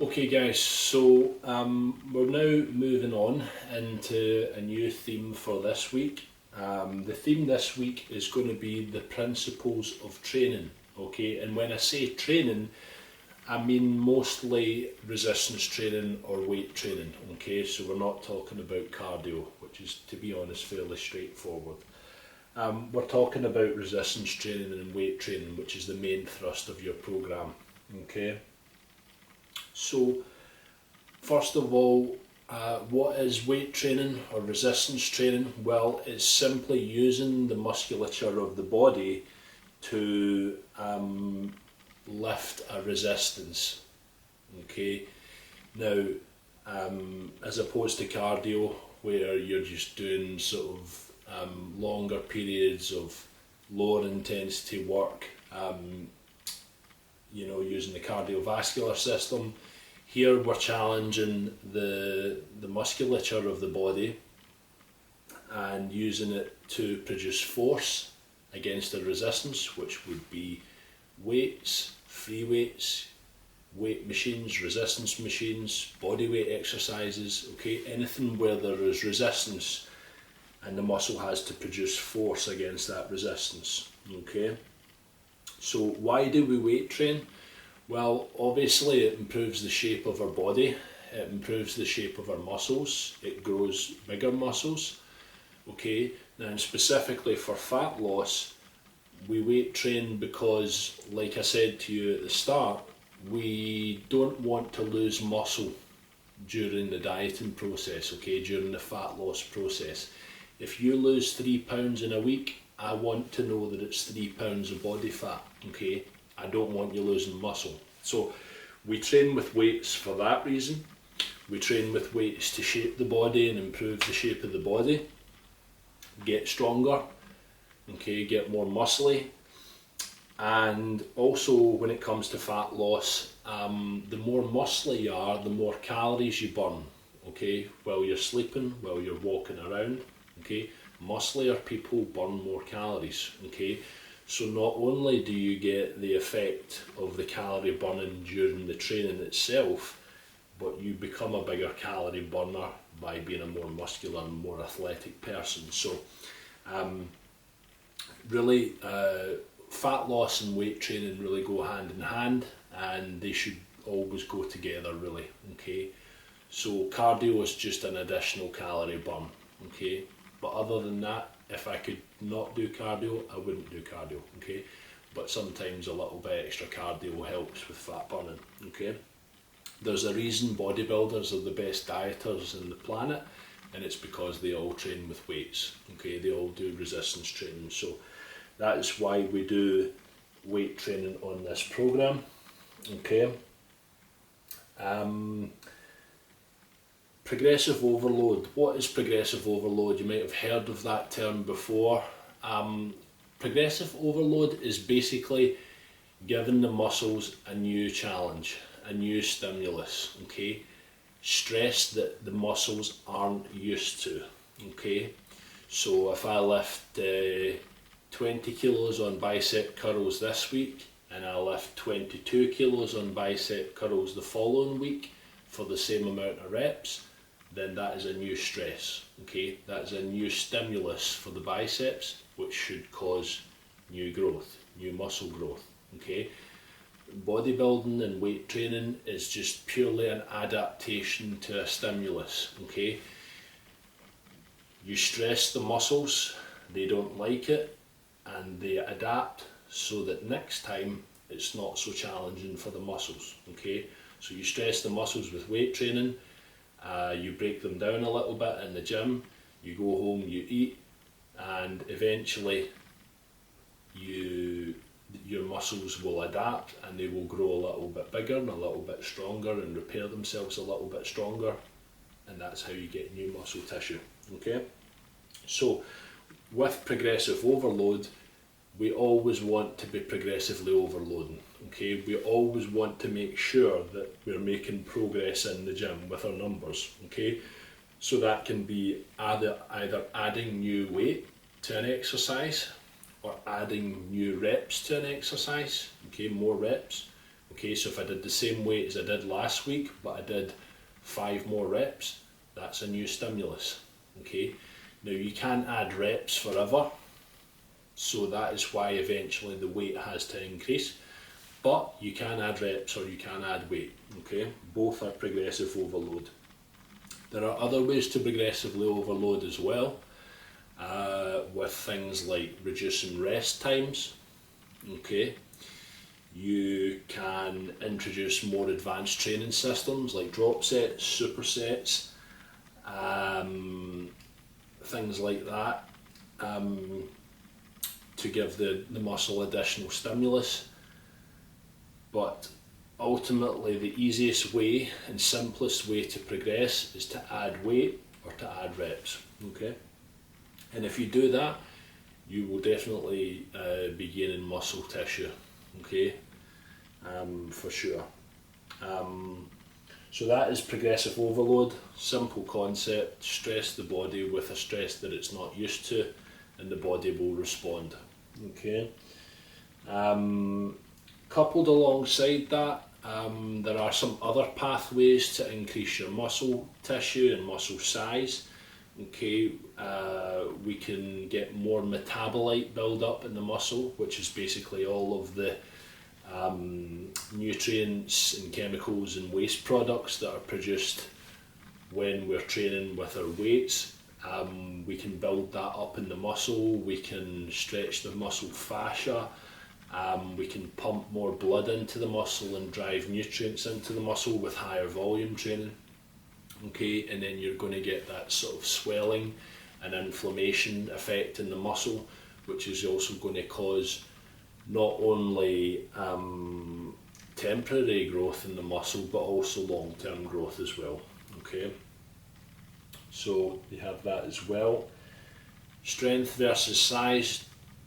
Okay guys, so we're now moving on into a new theme for this week. The theme this week is going to be the principles of training, okay? And when I say training, I mean mostly resistance training or weight training, okay? So we're not talking about cardio, which is, to be honest, fairly straightforward. We're talking about resistance training and weight training, which is the main thrust of your program, okay? So, first of all, what is weight training or resistance training? Well, it's simply using the musculature of the body to lift a resistance. Okay, now as opposed to cardio, where you're just doing sort of longer periods of lower intensity work, using the cardiovascular system. Here we're challenging the musculature of the body and using it to produce force against a resistance, which would be weights, free weights, weight machines, resistance machines, body weight exercises, okay, anything where there is resistance and the muscle has to produce force against that resistance, okay. So why do we weight train? Well, obviously it improves the shape of our body, it improves the shape of our muscles, it grows bigger muscles, okay. Now specifically for fat loss, we weight train because, like I said to you at the start, we don't want to lose muscle during the dieting process, okay, during the fat loss process. If you lose 3 pounds in a week, I want to know that it's 3 pounds of body fat, okay? I don't want you losing muscle. So we train with weights for that reason. We train with weights to shape the body and improve the shape of the body, get stronger, okay, get more muscly. And also when it comes to fat loss, the more muscly you are, the more calories you burn, okay, while you're sleeping, while you're walking around, okay. Musclier people burn more calories, okay. So not only do you get the effect of the calorie burning during the training itself, but you become a bigger calorie burner by being a more muscular and more athletic person. So really fat loss and weight training really go hand in hand, and they should always go together really, okay. So cardio is just an additional calorie burn, okay. But other than that, if I could not do cardio, I wouldn't do cardio, okay? But sometimes a little bit extra cardio helps with fat burning, okay? There's a reason bodybuilders are the best dieters in the planet, and it's because they all train with weights, okay? They all do resistance training. So that is why we do weight training on this program, okay? Progressive overload. What is progressive overload? You might have heard of that term before. Progressive overload is basically giving the muscles a new challenge, a new stimulus, okay? Stress that the muscles aren't used to, okay? So if I lift 20 kilos on bicep curls this week and I lift 22 kilos on bicep curls the following week for the same amount of reps, then that is a new stress, okay? That is a new stimulus for the biceps, which should cause new growth, new muscle growth, okay? Bodybuilding and weight training is just purely an adaptation to a stimulus, okay? You stress the muscles, they don't like it, and they adapt so that next time it's not so challenging for the muscles, okay? So you stress the muscles with weight training, you break them down a little bit in the gym, you go home, you eat, and eventually your muscles will adapt and they will grow a little bit bigger and a little bit stronger and repair themselves a little bit stronger, and that's how you get new muscle tissue, okay? So with progressive overload, we always want to be progressively overloading, okay? We always want to make sure that we're making progress in the gym with our numbers, okay? So that can be either adding new weight to an exercise or adding new reps to an exercise, okay, more reps, Okay, so if I did the same weight as I did last week, but I did 5 more reps, that's a new stimulus. Okay, now you can't add reps forever, so that is why eventually the weight has to increase, but you can add reps or you can add weight. Okay, both are progressive overload. There are other ways to progressively overload as well, with things like reducing rest times. Okay, you can introduce more advanced training systems like drop sets, supersets, things like that, to give the muscle additional stimulus. But ultimately the easiest way and simplest way to progress is to add weight or to add reps. Okay, and if you do that, you will definitely be gaining muscle tissue. Okay, for sure. So that is progressive overload. Simple concept: stress the body with a stress that it's not used to, and the body will respond. Okay. Coupled alongside that, there are some other pathways to increase your muscle tissue and muscle size. Okay, we can get more metabolite build up in the muscle, which is basically all of the nutrients and chemicals and waste products that are produced when we're training with our weights. We can build that up in the muscle, we can stretch the muscle fascia, we can pump more blood into the muscle and drive nutrients into the muscle with higher volume training. Okay, and then you're going to get that sort of swelling and inflammation effect in the muscle, which is also going to cause not only temporary growth in the muscle but also long-term growth as well. Okay, so you have that as well. Strength versus size.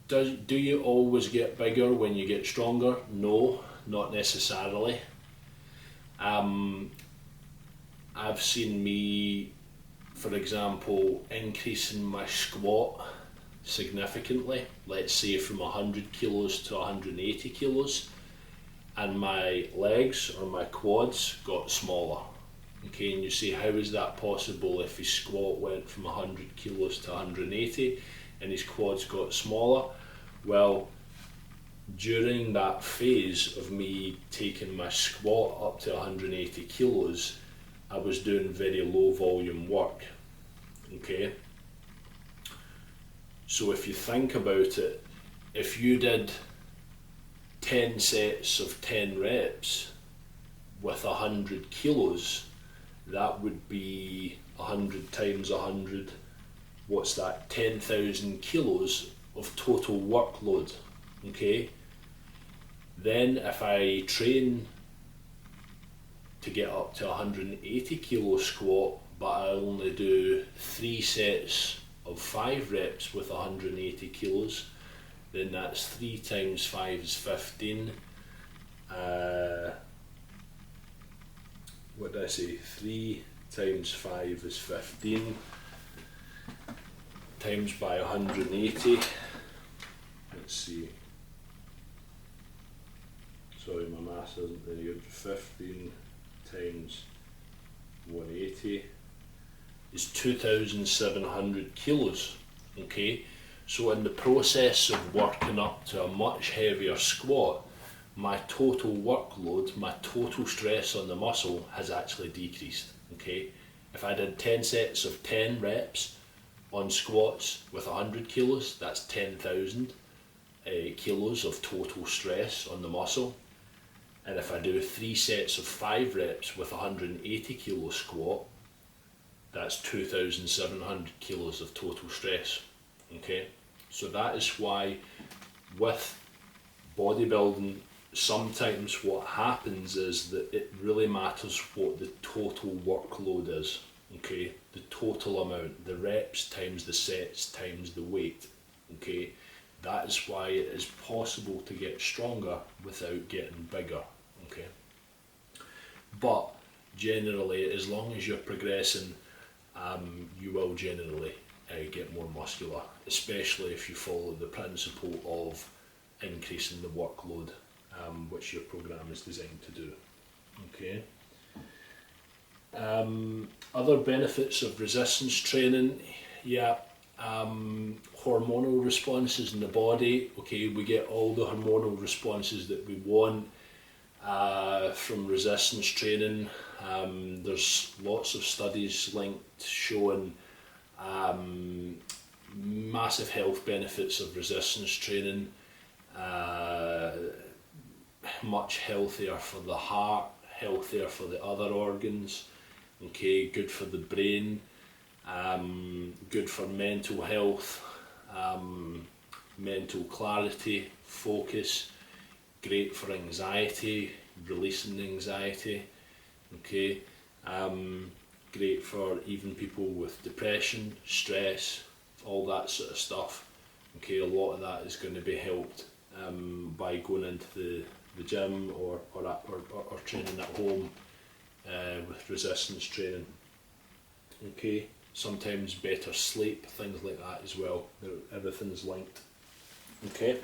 Do you always get bigger when you get stronger? No, not necessarily. I've seen me, for example, increasing my squat significantly, let's say from 100 kilos to 180 kilos, and my legs or my quads got smaller. Okay, and you say, how is that possible if his squat went from 100 kilos to 180 and his quads got smaller? Well, during that phase of me taking my squat up to 180 kilos, I was doing very low volume work. Okay, so if you think about it, if you did 10 sets of 10 reps with 100 kilos, that would be 100 times 100, what's that, 10,000 kilos of total workload. Okay, then if I train to get up to 180 kilo squat, but I only do 3 sets of 5 reps with 180 kilos, then that's 3 times 5 is 15. What did I say? 3 times 5 is 15, times by 180. Let's see. Sorry, my maths isn't very good. 15 times 180 is 2,700 kilos. Okay, so in the process of working up to a much heavier squat, my total workload, my total stress on the muscle has actually decreased. Okay, if I did 10 sets of 10 reps on squats with 100 kilos, that's 10,000 kilos of total stress on the muscle. And if I do 3 sets of 5 reps with 180 kilo squat, that's 2,700 kilos of total stress. Okay, so that is why with bodybuilding, sometimes what happens is that it really matters what the total workload is. Okay, the total amount, the reps times the sets times the weight. Okay, that is why it is possible to get stronger without getting bigger. Okay, but generally, as long as you're progressing, you will generally get more muscular, especially if you follow the principle of increasing the workload which your program is designed to do. Okay. Other benefits of resistance training, hormonal responses in the body. Okay, we get all the hormonal responses that we want from resistance training. There's lots of studies linked showing massive health benefits of resistance training. Much healthier for the heart, healthier for the other organs. Okay, good for the brain, good for mental health, mental clarity, focus, great for anxiety, releasing anxiety. Okay, great for even people with depression, stress, all that sort of stuff. Okay, a lot of that is going to be helped by going into the gym or training at home with resistance training. Okay, sometimes better sleep, things like that as well. Everything's linked. Okay.